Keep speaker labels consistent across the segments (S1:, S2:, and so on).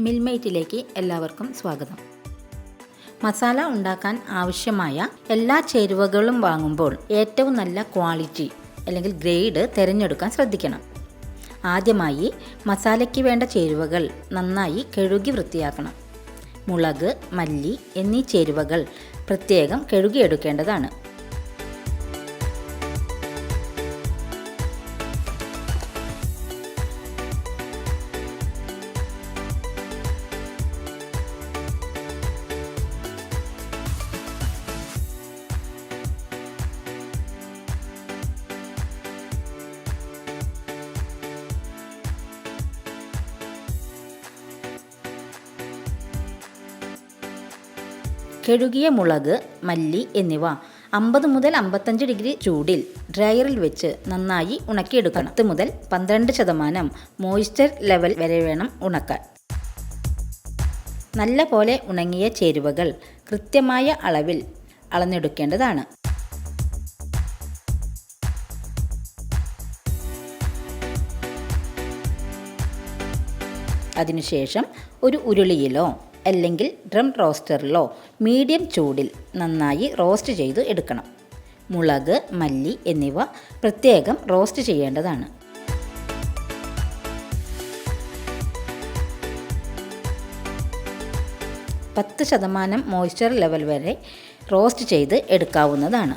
S1: മിൽമേറ്റിലേക്ക് എല്ലാവർക്കും സ്വാഗതം. മസാല ഉണ്ടാക്കാൻ ആവശ്യമായ എല്ലാ ചേരുവകളും വാങ്ങുമ്പോൾ ഏറ്റവും നല്ല ക്വാളിറ്റി അല്ലെങ്കിൽ ഗ്രേഡ് തിരഞ്ഞെടുക്കാൻ ശ്രദ്ധിക്കണം. ആദ്യമായി മസാലയ്ക്ക് വേണ്ട ചേരുവകൾ നന്നായി കഴുകി വൃത്തിയാക്കണം. മുളക്, മല്ലി എന്നീ ചേരുവകൾ പ്രത്യേകം കഴുകിയെടുക്കേണ്ടതാണ്. കഴുകിയ മുളക്, മല്ലി എന്നിവ 50 മുതൽ 55 ഡിഗ്രി ചൂടിൽ ഡ്രയറിൽ വെച്ച് നന്നായി ഉണക്കിയെടുക്കണം. 10 മുതൽ 12% മോയ്സ്ചർ ലെവൽ വരെ വേണം ഉണക്കാൻ. നല്ല പോലെ ഉണങ്ങിയ ചേരുവകൾ കൃത്യമായ അളവിൽ അളന്നെടുക്കേണ്ടതാണ്. അതിനുശേഷം ഒരു ഉരുളിയിലോ അല്ലെങ്കിൽ ഡ്രം റോസ്റ്ററിലോ മീഡിയം ചൂടിൽ നന്നായി റോസ്റ്റ് ചെയ്ത് എടുക്കണം. മുളക്, മല്ലി എന്നിവ പ്രത്യേകം റോസ്റ്റ് ചെയ്യേണ്ടതാണ്. പത്ത് ശതമാനം മോയ്സ്ചർ ലെവൽ വരെ റോസ്റ്റ് ചെയ്ത് എടുക്കാവുന്നതാണ്.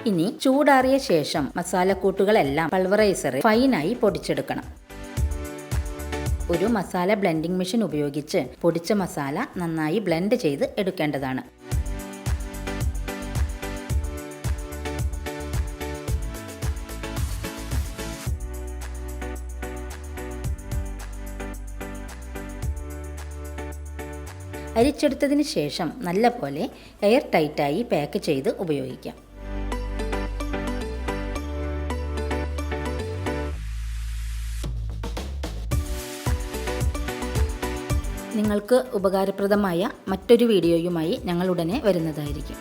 S1: ഇനി ചൂടാറിയ ശേഷം മസാലക്കൂട്ടുകളെല്ലാം പൾവറൈസറിൽ ഫൈനായി പൊടിച്ചെടുക്കണം. ഒരു മസാല ബ്ലെൻഡിംഗ് മെഷീൻ ഉപയോഗിച്ച് പൊടിച്ച മസാല നന്നായി ബ്ലെൻഡ് ചെയ്ത് എടുക്കേണ്ടതാണ്. അരിച്ചെടുത്തതിന് ശേഷം നല്ലപോലെ എയർ ടൈറ്റായി പാക്ക് ചെയ്ത് ഉപയോഗിക്കാം. നിങ്ങൾക്ക് ഉപകാരപ്രദമായ മറ്റൊരു വീഡിയോയുമായി ഞങ്ങൾ ഉടനെ വരുന്നതായിരിക്കും.